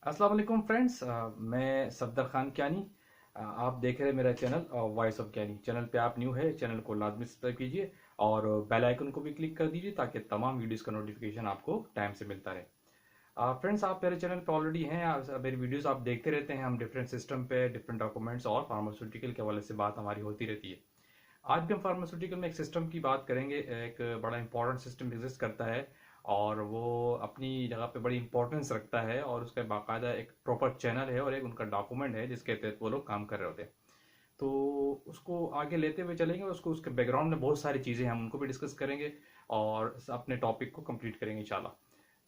अस्सलाम वालेकुम फ्रेंड्स। मैं सफदर खान कियानी। आप देख रहे हैं मेरा channel voice of Kiani. Channel पे आप न्यू है, चैनल को लाजमी सब्सक्राइब कीजिए और बेल आइकन को भी क्लिक कर दीजिए ताकि तमाम वीडियोस का नोटिफिकेशन आपको टाइम से मिलता रहे। फ्रेंड्स, आप मेरे चैनल पे ऑलरेडी हैं, मेरी वीडियोस आप देखते रहते हैं। हम डिफरेंट सिस्टम पे डिफरेंट डॉक्यूमेंट्स और फार्मास्यूटिकल के हवाले से बात हमारी होती रहती है। आज भी हम फार्मास्यूटिकल में एक सिस्टम की बात करेंगे। एक बड़ा इंपॉर्टेंट सिस्टम एग्जिस्ट करता है और वो अपनी जगह पे बड़ी इंपॉर्टेंस रखता है और उसका बाकायदा एक प्रॉपर चैनल है और एक उनका डॉक्यूमेंट है जिसके तहत वो लोग काम कर रहे होते हैं। तो उसको आगे लेते हुए चलेंगे, उसको उसके बैकग्राउंड में बहुत सारी चीज़ें हम उनको भी डिस्कस करेंगे और अपने टॉपिक को कंप्लीट करेंगे इंशाल्लाह।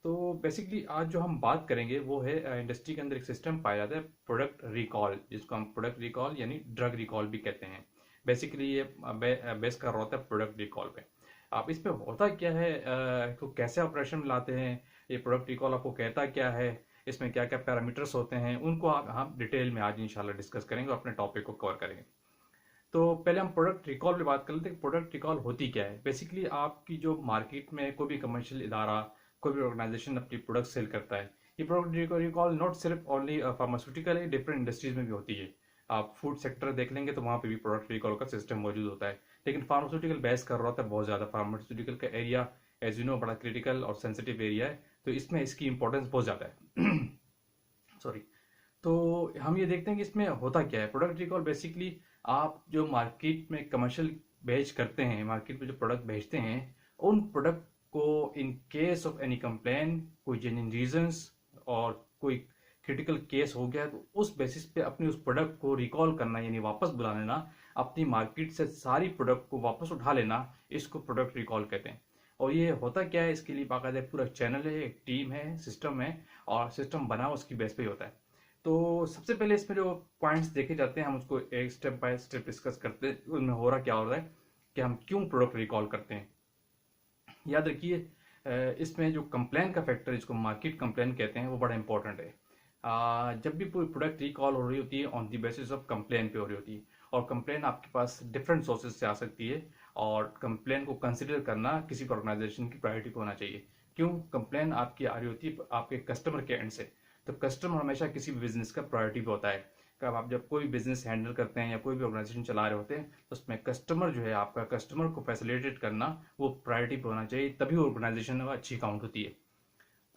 तो बेसिकली आज जो हम बात करेंगे वो है इंडस्ट्री के अंदर एक सिस्टम पाया जाता है, प्रोडक्ट रिकॉल, जिसको हम प्रोडक्ट रिकॉल यानी ड्रग रिकॉल भी कहते हैं। बेसिकली ये बेस कर रहा होता है प्रोडक्ट रिकॉल पे। आप इस पे होता क्या है, तो कैसे ऑपरेशन में लाते हैं, ये प्रोडक्ट रिकॉल आपको कहता क्या है, इसमें क्या क्या पैरामीटर्स होते हैं, उनको हम डिटेल में आज इंशाल्लाह डिस्कस करेंगे और अपने टॉपिक को कवर करेंगे। तो पहले हम प्रोडक्ट रिकॉल पे बात कर लेते हैं। प्रोडक्ट रिकॉल होती क्या है। बेसिकली आपकी जो मार्केट में कोई भी कमर्शियल इदारा, कोई भी ऑर्गेनाइजेशन अपनी प्रोडक्ट सेल करता है, ये प्रोडक्ट रिकॉल नॉट सिर्फ ओनली फार्मास्यूटिकल है, डिफरेंट इंडस्ट्रीज में भी होती है। आप फूड सेक्टर देख लेंगे तो वहाँ पे भी प्रोडक्ट रिकॉल का सिस्टम मौजूद होता है। लेकिन फार्मास्यूटिकल बेस कर रहा होता है बहुत ज़्यादा। फार्मास्यूटिकल का एरिया एज यू नो बड़ा क्रिटिकल और सेंसिटिव एरिया है, तो इसमें इसकी इंपॉर्टेंस बहुत ज़्यादा है। सॉरी। तो हम ये देखते हैं कि इसमें होता क्या है। प्रोडक्ट रिकॉल बेसिकली आप जो मार्केट में कमर्शियल बेच करते हैं, मार्केट में जो प्रोडक्ट बेचते हैं, उन प्रोडक्ट को in case of any complain, कोई जेन्युइन रीजंस और कोई क्रिटिकल केस हो गया, तो उस बेसिस पे अपनी उस प्रोडक्ट को रिकॉल करना यानी वापस बुला लेना, अपनी मार्केट से सारी प्रोडक्ट को वापस उठा लेना, इसको प्रोडक्ट रिकॉल कहते हैं। और ये होता क्या है, इसके लिए बाकायदा पूरा चैनल है, एक टीम है, सिस्टम है और सिस्टम बना उसकी बेस पे ही होता है। तो सबसे पहले इसमें जो पॉइंट्स देखे जाते हैं हम उसको एक स्टेप बाय स्टेप डिस्कस करते हैं। उनमें हो रहा क्या हो रहा है कि हम क्यों प्रोडक्ट रिकॉल करते हैं। याद रखिए, इसमें जो कंप्लेन का फैक्टर, जिसको मार्केट कंप्लेन कहते हैं, वो बड़ा इंपॉर्टेंट है। जब भी कोई प्रोडक्ट रिकॉल हो रही होती है on the basis of complain पे हो रही होती है, और कंप्लेन आपके पास डिफरेंट सोर्सेज से आ सकती है, और कंप्लेन को कंसिडर करना किसी ऑर्गेनाइजेशन की प्रायोरिटी पे होना चाहिए। क्यों कंप्लेन आपकी आ रही होती है आपके कस्टमर के एंड से, तो कस्टमर हमेशा किसी भी बिजनेस का प्रायोरिटी पे होता है। कब आप जब कोई बिजनेस हैंडल करते हैं या कोई भी ऑर्गेनाइजेशन चला रहे होते हैं, तो उसमें कस्टमर जो है, आपका कस्टमर को फैसिलिटेट करना वो प्रायोरिटी पे होना चाहिए, तभी ऑर्गेनाइजेशन अच्छी काउंट होती है।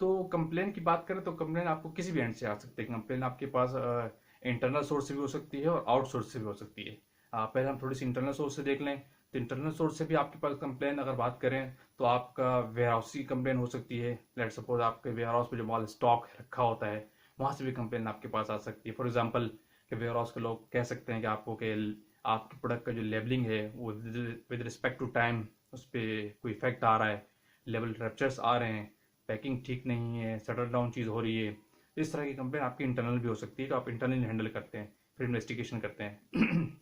तो कंप्लेन की बात करें तो कंप्लेन आपको किसी भी एंड से आ सकती है। कंप्लेन आपके पास इंटरनल सोर्स से भी हो सकती है और आउटसोर्स से भी हो सकती है। पहले हम थोड़ी सी इंटरनल सोर्स से देख लें। तो इंटरनल सोर्स से भी आपके पास कंप्लेन अगर बात करें तो आपका वेयर हाउस की कंप्लेन हो सकती है। लेट सपोज आपके वेयर हाउस में जो माल स्टॉक रखा होता है, वहां से भी कंप्लेन आपके पास आ सकती है। फॉर एग्जाम्पल कि वेयर हाउस के लोग कह सकते हैं कि आपको कि आपके प्रोडक्ट का जो लेबलिंग है वो विद रिस्पेक्ट टू टाइम उस पर कोई इफेक्ट आ रहा है, लेवल रैप्चर्स आ रहे हैं, पैकिंग ठीक नहीं है, शटर डाउन चीज़ हो रही है। इस तरह की कंप्लेन आपकी इंटरनल भी हो सकती है, तो आप इंटरनल हैंडल करते हैं, फिर इन्वेस्टिगेशन करते हैं।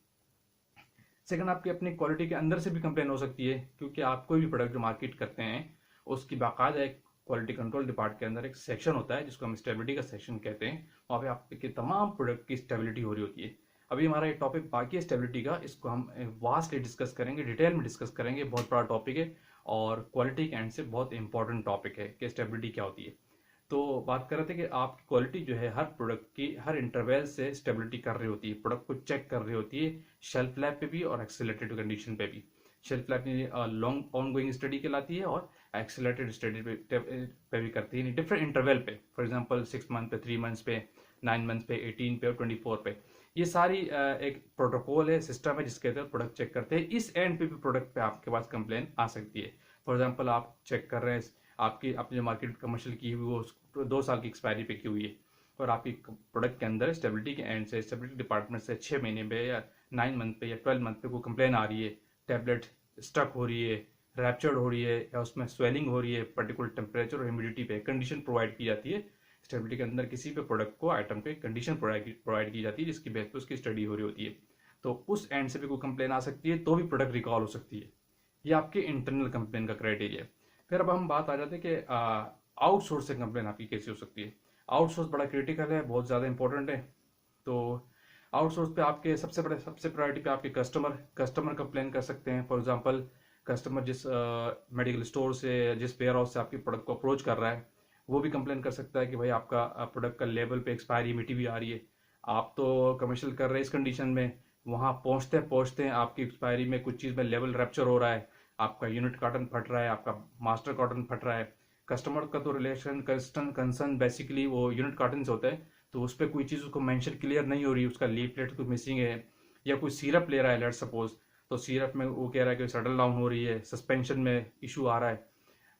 सेकंड, आपकी अपनी क्वालिटी के अंदर से भी कंप्लेन हो सकती है, क्योंकि आप कोई भी प्रोडक्ट जो मार्केट करते हैं उसकी बाकायदा एक क्वालिटी कंट्रोल डिपार्ट के अंदर एक सेक्शन होता है जिसको हम स्टेबिलिटी का सेक्शन कहते हैं। वहाँ पे आपके तमाम प्रोडक्ट की स्टेबिलिटी हो रही होती है। अभी हमारा ये टॉपिक बाकी है स्टेबिलिटी का, इसको हम वास्टली डिस्कस करेंगे, डिटेल में डिस्कस करेंगे। बहुत बड़ा टॉपिक है और क्वालिटी के एंड से बहुत इंपॉर्टेंट टॉपिक है कि स्टेबिलिटी क्या होती है। तो बात कर रहे थे कि आपकी क्वालिटी जो है हर प्रोडक्ट की हर इंटरवल से स्टेबिलिटी कर रही होती है, प्रोडक्ट को चेक कर रही होती है, शेल्फ लाइफ पे भी और एक्सेलरेटेड कंडीशन पे भी। Shelf life long on going study कहलाती है और एक्सेलरेटेड स्टडी पे भी करती है, डिफरेंट इंटरवल पे। फॉर एग्जांपल 6 मंथ पे, 3 मंथ्स पे, 9 मंथ्स पे, 18 पे और 24 पे। ये सारी एक प्रोटोकॉल है, सिस्टम है जिसके तहत प्रोडक्ट चेक करते हैं। इस एंड पे भी प्रोडक्ट पे आपके पास कंप्लेन आ सकती है। फॉर एग्जाम्पल आप चेक कर रहे हैं, आपकी अपनी जो मार्केट कमर्शियल की हुई वो 2 साल की एक्सपायरी पे की हुई है, और आपकी प्रोडक्ट के अंदर स्टेबिलिटी के एंड से, स्टेबिलिटी डिपार्टमेंट से 6 महीने पे या 9 मंथ पे या 12 मंथ पे कोई कंप्लेन आ रही है, टैबलेट स्टक हो रही है, रैप्चर्ड हो रही है, या उसमें स्वेलिंग हो रही है, पर्टिकुलर टेम्परेचर और ह्यूमिडिटी पे कंडीशन प्रोवाइड की जाती है। स्टेबिलिटी के अंदर किसी भी प्रोडक्ट को, आइटम पे कंडीशन प्रोवाइड की जाती है जिसकी बेस पे उसकी स्टडी हो रही होती है। तो उस एंड से भी कोई कंप्लेन आ सकती है तो भी प्रोडक्ट रिकॉल हो सकती है। ये आपके इंटरनल कंप्लेन का क्राइटेरिया है। फिर अब हम बात आ जाते हैं कि आउटसोर्स से कंप्लेन आपकी कैसी हो सकती है। आउटसोर्स बड़ा क्रिटिकल है, बहुत ज़्यादा इंपॉर्टेंट है। तो आउटसोर्स पे आपके सबसे प्रायोरिटी पे आपके कस्टमर कंप्लेन कर सकते हैं। फॉर एग्जांपल, कस्टमर जिस मेडिकल स्टोर से, जिस वेयर हाउस से आपकी प्रोडक्ट को अप्रोच कर रहा है, वो भी कंप्लेन कर सकता है कि भाई आपका प्रोडक्ट का लेवल पे एक्सपायरी मिटी हुई आ रही है, आप तो कमर्शियल कर रहे हैं इस कंडीशन में, वहाँ पहुँचते हैं आपकी एक्सपायरी में कुछ चीज़ में लेवल रैप्चर हो रहा है, आपका यूनिट कॉटन फट रहा है, आपका मास्टर कॉटन फट रहा है। कस्टमर का तो रिलेशन कंसर्न बेसिकली वो यूनिट कॉटन से होता है, तो उस पर कोई चीज़ उसको मेंशन क्लियर नहीं हो रही, उसका लीफलेट कुछ मिसिंग है, या कोई सिरप ले रहा है लेट सपोज, तो सिरप में वो कह रहा है कि सटल डाउन हो रही है, सस्पेंशन में इशू आ रहा है,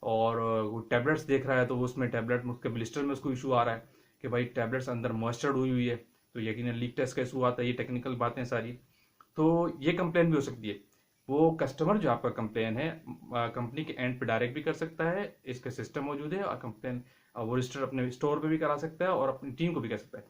और वो टैबलेट्स देख रहा है तो उसमें टैबलेट उसके ब्लिस्टर में उसको इशू आ रहा है कि भाई टैबलेट्स अंदर मॉइस्चर्ड हुई हुई है, तो यकीन लीक टेस्ट का इशू आता है। ये टेक्निकल बातें सारी, तो ये कंप्लेन भी हो सकती है। वो कस्टमर जो आपका कंप्लेन है कंपनी के एंड पे डायरेक्ट भी कर सकता है, इसका सिस्टम मौजूद है, और कंप्लेन वो रजिस्टर अपने स्टोर पे भी करा सकता है और अपनी टीम को भी कर सकता है।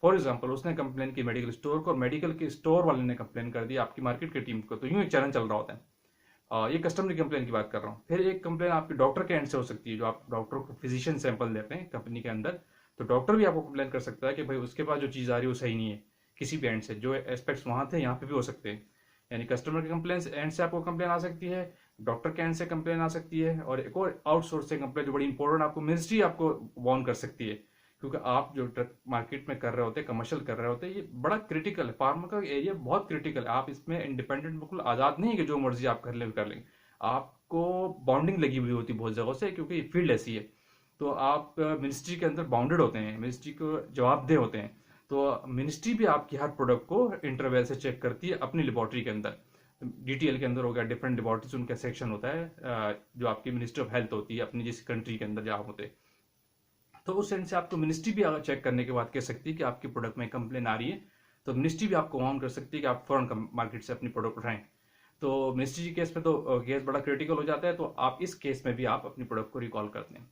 फॉर एग्जाम्पल उसने कंप्लेन की मेडिकल स्टोर को, और मेडिकल के स्टोर वाले ने कंप्लेन कर दी आपकी मार्केट की टीम को, तो यूं एक चैलेंज चल रहा होता है। ये कस्टमर की कंप्लेन की बात कर रहा हूँ। फिर एक कंप्लेन आपके डॉक्टर के एंड से हो सकती है, जो आप डॉक्टर को फिजिशियन सैंपल देते हैं कंपनी के अंदर, तो डॉक्टर भी आपको कंप्लेन कर सकता है कि भाई उसके पास जो चीज़ आ रही है वो सही नहीं है, किसी भी एंड से जो एस्पेक्ट्स वहाँ थे यहाँ पे भी हो सकते हैं। यानी कस्टमर के कंप्लेन एंड से आपको कंप्लेन आ सकती है, डॉक्टर के एंड से कंप्लेन आ सकती है, और एक और आउटसोर्सिंग कंप्लेन जो बड़ी इंपॉर्टेंट आपको मिनिस्ट्री आपको वार्न कर सकती है, क्योंकि आप जो ड्रग मार्केट में कर रहे होते हैं, कमर्शियल कर रहे होते हैं, ये बड़ा क्रिटिकल है, फार्मा का एरिया बहुत क्रिटिकल है। आप इसमें इंडिपेंडेंट बिल्कुल आज़ाद नहीं है कि जो मर्जी आप कर लेंगे, आपको बाउंडिंग लगी हुई होती है बहुत जगहों से, क्योंकि फील्ड ऐसी है। तो आप मिनिस्ट्री के अंदर बाउंडेड होते हैं, मिनिस्ट्री को जवाबदेह होते हैं, तो मिनिस्ट्री भी आपकी हर प्रोडक्ट को इंटरवेल से चेक करती है अपनी लेबोरेटरी के अंदर। डीटीएल के अंदर हो गया, डिफरेंट लेबोरेटरीज उनका सेक्शन होता है, जो आपकी मिनिस्ट्री ऑफ हेल्थ होती है अपनी जिस कंट्री के अंदर जहाँ होते हैं। तो उस एंड से आपको मिनिस्ट्री भी अगर चेक करने के बाद कह सकती है कि आपकी प्रोडक्ट में कंप्लेन आ रही है, तो मिनिस्ट्री भी आपको ऑन कर सकती है कि आप फौरन मार्केट से अपनी प्रोडक्ट उठाएं। तो मिनिस्ट्री केस में तो केस बड़ा क्रिटिकल हो जाता है, तो आप इस केस में भी आप अपनी प्रोडक्ट को रिकॉल करते हैं।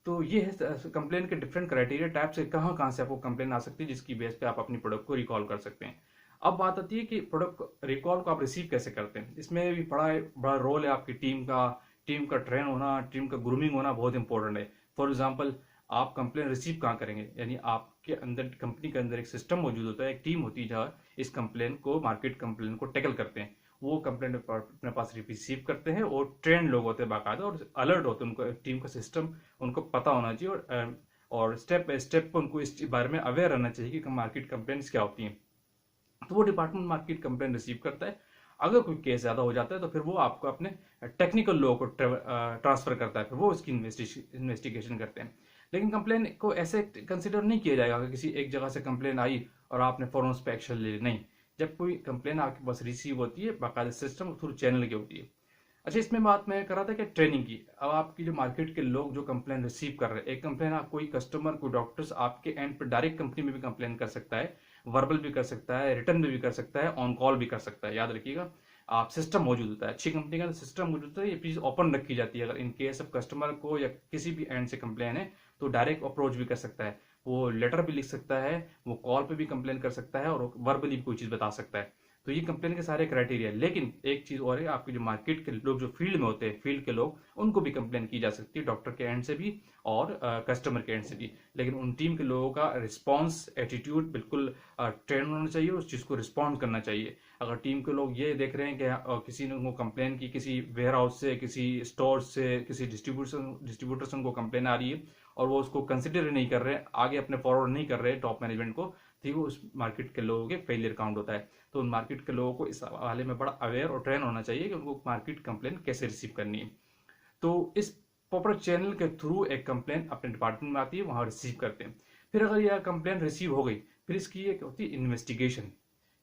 तो ये है कंप्लेन के डिफरेंट क्राइटेरिया टाइप से कहाँ कहाँ से आपको कंप्लेन आ सकती है, जिसकी बेस पे आप अपनी प्रोडक्ट को रिकॉल कर सकते हैं। अब बात आती है कि प्रोडक्ट रिकॉल को आप रिसीव कैसे करते हैं। इसमें भी बड़ा बड़ा रोल है आपकी टीम का ट्रेन होना, टीम का ग्रूमिंग होना बहुत इंपॉर्टेंट है। फॉर एग्जाम्पल आप कंप्लेन रिसीव कहाँ करेंगे, यानी आपके अंदर कंपनी के अंदर एक सिस्टम मौजूद होता है, एक टीम होती है जहाँ इस कंप्लेन को मार्केट कंप्लेन को टैकल करते हैं। वो कंप्लेंट अपने पास रिसीव करते हैं, और ट्रेन लोग होते हैं बाकायदा और अलर्ट होते हैं, उनको टीम का सिस्टम उनको पता होना चाहिए, और स्टेप बाय स्टेप उनको इस बारे में अवेयर रहना चाहिए कि मार्केट कंप्लेंट्स क्या होती हैं। तो वो डिपार्टमेंट मार्केट कंप्लेन रिसीव करता है। अगर कोई केस ज़्यादा हो जाता है तो फिर वो आपको अपने टेक्निकल लोगों को ट्रांसफर करता है, फिर वो इसकी इन्वेस्टिगेशन करते हैं। लेकिन कंप्लेन को ऐसे कंसिडर नहीं किया जाएगा कि किसी एक जगह से कंप्लेन आई और आपने फौरन उस पर एक्शन ले, नहीं। जब कोई कंप्लेन आपके पास रिसीव होती है बाकायदा सिस्टम थ्रू चैनल की होती है। अच्छा, इसमें बात मैं कर रहा था कि ट्रेनिंग की। अब आपकी जो मार्केट के लोग जो कंप्लेन रिसीव कर रहे हैं, एक कंप्लेन आप कोई कस्टमर कोई डॉक्टर्स आपके एंड पर डायरेक्ट कंपनी में भी कंप्लेन कर सकता है, वर्बल भी कर सकता है, रिटर्न में भी कर सकता है, ऑन कॉल भी कर सकता है। याद रखिएगा, आप सिस्टम मौजूद होता है, अच्छी कंपनी का सिस्टम मौजूद होता है, ये चीज़ ओपन रखी जाती है। अगर इन केस ऑफ कस्टमर को या किसी भी एंड से कंप्लेन है तो डायरेक्ट अप्रोच भी कर सकता है, वो लेटर भी लिख सकता है, वो कॉल पे भी कंप्लेन कर सकता है, और वर्बली भी कोई चीज़ बता सकता है। तो ये कंप्लेन के सारे क्राइटेरिया। लेकिन एक चीज़ और है, आपके जो मार्केट के लोग जो फील्ड में होते हैं, फील्ड के लोग, उनको भी कंप्लेन की जा सकती है, डॉक्टर के एंड से भी और कस्टमर के एंड से भी। लेकिन उन टीम के लोगों का रिस्पॉन्स एटीट्यूड बिल्कुल ट्रेन होना चाहिए, उस चीज़ को रिस्पॉन्ड करना चाहिए। अगर टीम के लोग ये देख रहे हैं कि किसी ने उनको कंप्लेन की, किसी वेयर हाउस से, किसी स्टोर से, किसी डिस्ट्रीब्यूटर से उनको कंप्लेन आ रही है, और वो उसको कंसिडर नहीं कर रहे, आगे अपने फॉरवर्ड नहीं कर रहे टॉप मैनेजमेंट को, ठीक है, उस मार्केट के लोगों के फेलियर काउंट होता है। तो उन मार्केट के लोगों को इस हवाले में बड़ा अवेयर और ट्रेन होना चाहिए कि उनको मार्केट कंप्लेन कैसे रिसीव करनी है। तो इस प्रॉपर चैनल के थ्रू एक कंप्लेन अपने डिपार्टमेंट में आती है, वहाँ रिसीव करते हैं। फिर अगर यह कंप्लेन रिसीव हो गई, फिर इसकी एक होती है इन्वेस्टिगेशन,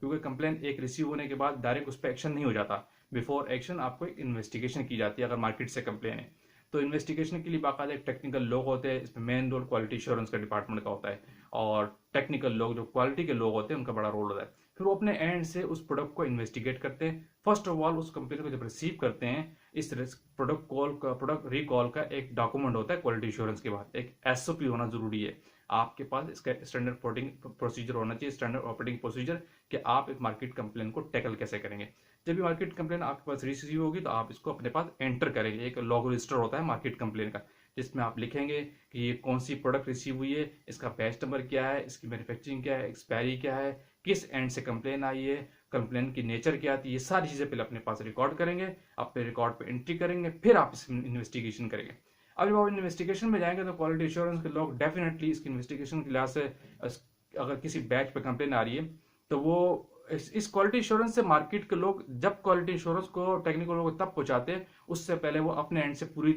क्योंकि कंप्लेन एक रिसीव होने के बाद डायरेक्ट उस पर एक्शन नहीं हो जाता। बिफोर एक्शन आपको एक इन्वेस्टिगेशन की जाती है अगर मार्केट से कंप्लेन है। तो इन्वेस्टिगेशन के लिए बाकायदा एक टेक्निकल लोग होते हैं, इसमें मेन रोल क्वालिटी एश्योरेंस का डिपार्टमेंट का होता है, और टेक्निकल लोग जो क्वालिटी के लोग होते हैं उनका बड़ा रोल होता है। फिर वो अपने एंड से उस प्रोडक्ट को इन्वेस्टिगेट करते हैं। फर्स्ट ऑफ ऑल उस कंपनी को जब रिसीव करते हैं, इस प्रोडक्ट रिकॉल का एक डॉक्यूमेंट होता है क्वालिटी एश्योरेंस के बाद, एक एसओपी होना जरूरी है। आपके पास इसका स्टैंडर्ड ऑपरेटिंग प्रोसीजर होना चाहिए, स्टैंडर्ड ऑपरेटिंग प्रोसीजर, कि आप एक मार्केट कंप्लेन को टैकल कैसे करेंगे। जब भी मार्केट कंप्लेन आपके पास रिसीव होगी तो आप इसको अपने पास एंटर करेंगे। एक लॉग रजिस्टर होता है मार्केट कंप्लेन का, जिसमें आप लिखेंगे कि ये कौन सी प्रोडक्ट रिसीव हुई है, इसका बैच नंबर क्या है, इसकी मैन्युफैक्चरिंग क्या है, एक्सपायरी क्या है, किस एंड से कंप्लेन आई है, कंप्लेन की नेचर क्या आती है, ये सारी चीज़ें पहले अपने पास रिकॉर्ड करेंगे, अपने रिकॉर्ड पे एंट्री करेंगे, फिर आप इस इन्वेस्टिगेशन करेंगे। अब जब आप इन्वेस्टिगेशन में जाएंगे तो क्वालिटी इंश्योरेंस के लोग डेफिनेटली इसकी इन्वेस्टिगेशन के लिहाज से अगर किसी बैच पे कंप्लेन आ रही है तो वो इस क्वालिटी इंश्योरेंस से मार्केट के लोग जब क्वालिटी इंश्योरेंस को टेक्निकल लोग तब पहुंचाते हैं, उससे पहले वो अपने एंड से पूरी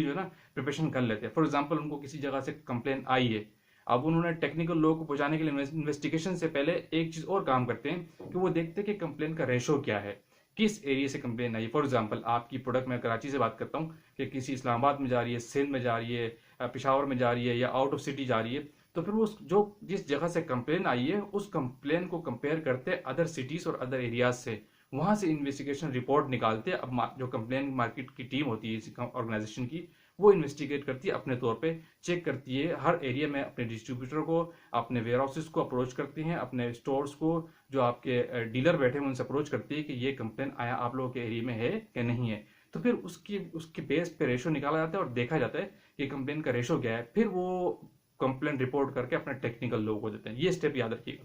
जो है ना प्रिपरेशन कर लेते हैं। फॉर एग्जांपल उनको किसी जगह से कंप्लेन आई है, अब उन्होंने टेक्निकल लोग को पहुंचाने के लिए इन्वेस्टिगेशन से पहले एक चीज और काम करते हैं कि वो देखते हैं कि कंप्लेन का रेशो क्या है, किस एरिया से कंप्लेन आई। फॉर एग्जांपल आपकी प्रोडक्ट, मैं कराची से बात करता हूँ, कि किसी इस्लामाबाद में जा रही है, सिंध में जा रही है, पिशावर में जा रही है या आउट ऑफ सिटी जा रही है, तो फिर वो जिस जगह से कंप्लेन आई है उस कंप्लेन को कंपेयर करते हैं अदर सिटीज और अदर एरियाज से, वहां से इन्वेस्टिगेशन रिपोर्ट निकालते हैं। अब जो कंप्लेन मार्केट की टीम होती है इस ऑर्गेनाइजेशन की, वो इन्वेस्टिगेट करती है अपने तौर पे, चेक करती है हर एरिया में, अपने डिस्ट्रीब्यूटर को, अपने वेयर हाउसेस को अप्रोच करती हैं, अपने स्टोर्स को, जो आपके डीलर बैठे हैं उनसे अप्रोच करती है कि ये कंप्लेन आया आप लोगों के एरिया में है कि नहीं है। तो फिर उसके बेस पे रेशो निकाला जाता है और देखा जाता है कि कंप्लेन का रेशो क्या है, फिर वो कंप्लेन रिपोर्ट करके अपने टेक्निकल लोगों को देते हैं। ये स्टेप याद रखिएगा,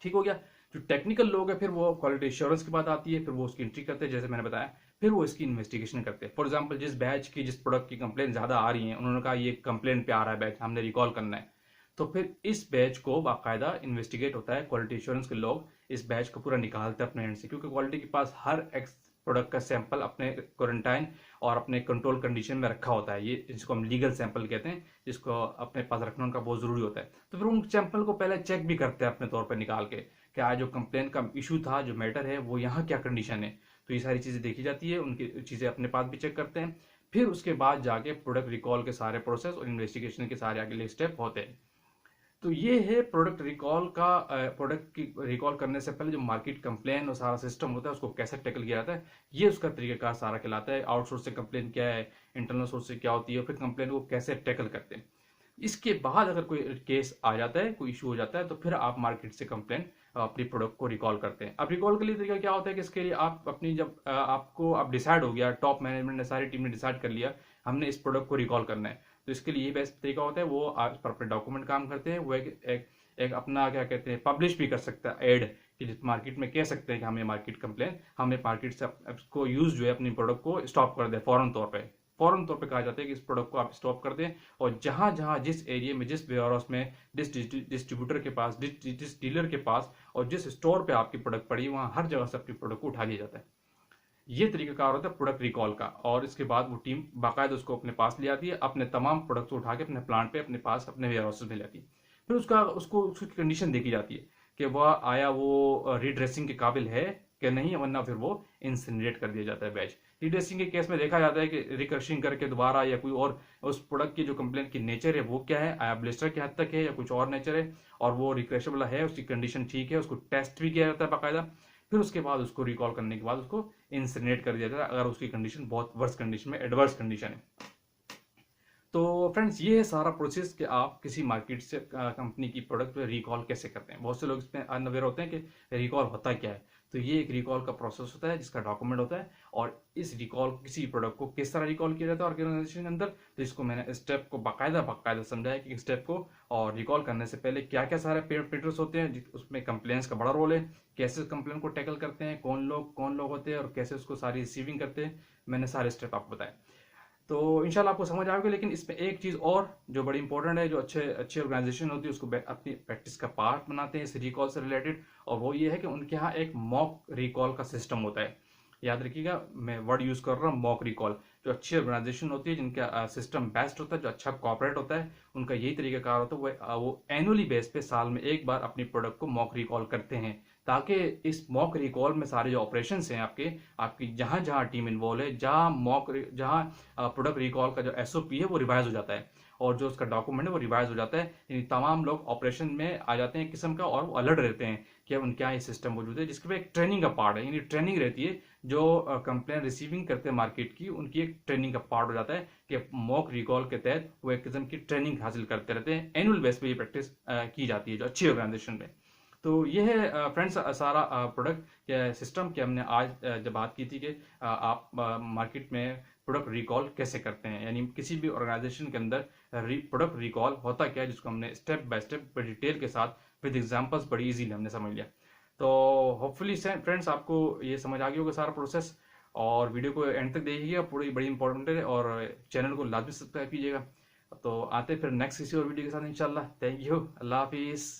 ठीक हो गया। जो टेक्निकल लोग हैं फिर वो क्वालिटी एश्योरेंस की बात आती है, फिर वो उसकी एंट्री करते हैं जैसे मैंने बताया, फिर वो इसकी इन्वेस्टिगेशन करते हैं। फॉर एग्जांपल जिस बैच की, जिस प्रोडक्ट की कंप्लेन ज्यादा आ रही है, उन्होंने कहा ये कंप्लेन पे आ रहा है बैच, हमने रिकॉल करना है, तो फिर इस बैच को बाकायदा इन्वेस्टिगेट होता है। क्वालिटी एश्योरेंस के लोग इस बैच को पूरा निकालते हैं अपने एंड से, क्योंकि क्वालिटी के पास हर एक्स प्रोडक्ट का सैंपल अपने क्वारंटाइन और अपने कंट्रोल कंडीशन में रखा होता है। ये जिसको हम लीगल सैंपल कहते हैं, जिसको अपने पास रखना उनका बहुत जरूरी होता है। तो फिर उन सैंपल को पहले चेक भी करते हैं अपने तौर पर निकाल के, कि आज जो कंप्लेन का इशू था, जो मैटर है, वो यहाँ क्या कंडीशन है। तो ये सारी चीजें देखी जाती है, उनकी चीजें अपने पास भी चेक करते हैं। फिर उसके बाद जाके प्रोडक्ट रिकॉल के सारे प्रोसेस और इन्वेस्टिगेशन के सारे अगले स्टेप होते हैं। तो ये है प्रोडक्ट रिकॉल का। प्रोडक्ट की रिकॉल करने से पहले जो मार्केट कंप्लेन और सारा सिस्टम होता है उसको कैसे टैकल किया जाता है, ये उसका तरीकाकार सारा कहलाता है। आउटसोर्स से कंप्लेन क्या है, इंटरनल सोर्स से क्या होती है, फिर कंप्लेन को कैसे टैकल करते हैं। इसके बाद अगर कोई केस आ जाता है, कोई इशू हो जाता है, तो फिर आप मार्केट से कंप्लेन अपनी प्रोडक्ट को रिकॉल करते हैं। अब रिकॉल के लिए तरीका क्या होता है कि इसके लिए आप अपनी, जब आपको अब डिसाइड हो गया, टॉप मैनेजमेंट ने, सारी टीम ने डिसाइड कर लिया हमने इस प्रोडक्ट को रिकॉल करना है, तो इसके लिए ये बेस्ट तरीका होता है, वो आप पर अपने डॉक्यूमेंट काम करते हैं। वो एक अपना क्या कहते हैं, पब्लिश भी कर सकता है एड, कि जिस मार्केट में कह सकते हैं कि हमें मार्केट कंप्लेन, हमें मार्केट से इसको यूज जो है अपनी प्रोडक्ट को स्टॉप कर दे फौरन तौर पे कहा जाता है कि इस प्रोडक्ट को आप स्टॉप कर दें। और जहां जहां जिस एरिया में, जिस वेयरहाउस में, जिस डिस्ट्रीब्यूटर के पास, जिस डीलर के पास और जिस स्टोर पे आपकी प्रोडक्ट पड़ी, वहां हर जगह से अपनी प्रोडक्ट को उठा लिया जाता है। ये तरीकाकार होता है प्रोडक्ट रिकॉल का। और इसके बाद वो टीम बाकायदा उसको अपने पास ले आती है, अपने तमाम प्रोडक्ट्स को उठा के अपने प्लांट पे, अपने पास, अपने वेयर हाउस में ले आती है। फिर उसकी कंडीशन देखी जाती है कि वह आया वो रीड्रेसिंग के काबिल है कि नहीं, वरना फिर वो इंसिनरेट कर दिया जाता है बैच। रीड्रेसिंग के केस में देखा जाता है कि रिकर्शिंग करके दोबारा, या कोई और उस प्रोडक्ट की जो कंप्लेन की नेचर है वो क्या है, आया ब्लिस्टर की हद तक है या कुछ और नेचर है, और वो रिक्रेशेबल है, उसकी कंडीशन ठीक है, उसको टेस्ट भी किया जाता है बाकायदा। फिर उसके बाद उसको रिकॉल करने के बाद उसको इंसिनरेट कर दिया जाता है, अगर उसकी कंडीशन बहुत वर्स कंडीशन में, एडवर्स कंडीशन है। तो फ्रेंड्स, ये है सारा प्रोसेस कि आप किसी मार्केट से कंपनी की प्रोडक्ट रिकॉल कैसे करते हैं। बहुत से लोग इसमें अनअवेयर होते हैं कि रिकॉल होता क्या है। तो ये एक रिकॉल का प्रोसेस होता है जिसका डॉक्यूमेंट होता है, और इस रिकॉल, किसी प्रोडक्ट को किस तरह रिकॉल किया जाता है ऑर्गेनाइजेशन के अंदर, तो इसको मैंने स्टेप को बाकायदा समझाया कि स्टेप को और रिकॉल करने से पहले क्या क्या सारे पैरामीटर्स होते हैं, उसमें कंप्लेंट्स का बड़ा रोल है, कैसे कंप्लेंट को टैकल करते हैं, कौन लोग होते हैं, और कैसे उसको सारी रिसीविंग करते हैं। मैंने सारे स्टेप आपको बताए, तो इंशाल्लाह आपको समझ आएगा। लेकिन इसमें एक चीज और जो बड़ी इंपॉर्टेंट है, जो अच्छे ऑर्गेनाइजेशन होती है उसको अपनी प्रैक्टिस का पार्ट बनाते हैं इस रिकॉल से रिलेटेड, और वो ये है कि उनके यहाँ एक मॉक रिकॉल का सिस्टम होता है। याद रखिएगा, मैं वर्ड यूज कर रहा हूँ मॉक रिकॉल। जो अच्छी ऑर्गेनाइजेशन होती है, जिनका सिस्टम बेस्ट होता है, जो अच्छा कॉपरेट होता है, उनका यही तरीकाकार होता है, वो एनुअली बेस पे साल में एक बार अपनी प्रोडक्ट को मॉक रिकॉल करते हैं, ताकि इस मॉक रिकॉल में सारे जो ऑपरेशन हैं आपकी जहां जहां टीम इन्वॉल्व है, जहां प्रोडक्ट रिकॉल का जो एसओपी है वो रिवाइज हो जाता है, और जो उसका डॉक्यूमेंट है वो रिवाइज हो जाता है। यानी तमाम लोग ऑपरेशन में आ जाते हैं किस्म का, और वो अलर्ट रहते हैं कि उनके यहाँ ये सिस्टम मौजूद है, जिसके पे एक ट्रेनिंग का पार्ट है। यानी ट्रेनिंग रहती है, जो कंप्लेन रिसीविंग करते हैं मार्केट की, उनकी एक ट्रेनिंग का पार्ट हो जाता है कि मॉक रिकॉल के तहत वो एक किस्म की ट्रेनिंग हासिल करते रहते हैं। एनुअल बेस पे ये प्रैक्टिस की जाती है जो अच्छी ऑर्गेनाइजेशन में। तो ये है फ्रेंड्स सारा प्रोडक्ट के सिस्टम की हमने आज जब बात की थी कि आप मार्केट में प्रोडक्ट रिकॉल कैसे करते हैं, यानी किसी भी ऑर्गेनाइजेशन के अंदर प्रोडक्ट रिकॉल होता क्या है, जिसको हमने स्टेप बाय स्टेप बड़ी डिटेल के साथ विद एग्जांपल्स बड़ी इजीली हमने समझ लिया। तो होपफुली फ्रेंड्स आपको ये समझ आ गया होगा सारा प्रोसेस। और वीडियो को एंड तक देखिएगा, पूरी बड़ी इंपॉर्टेंट है, और चैनल को लाजमी सब्सक्राइब कीजिएगा। तो आते हैं फिर नेक्स्ट किसी और वीडियो के साथ इंशाल्लाह। थैंक यू, अल्लाह हाफिज़।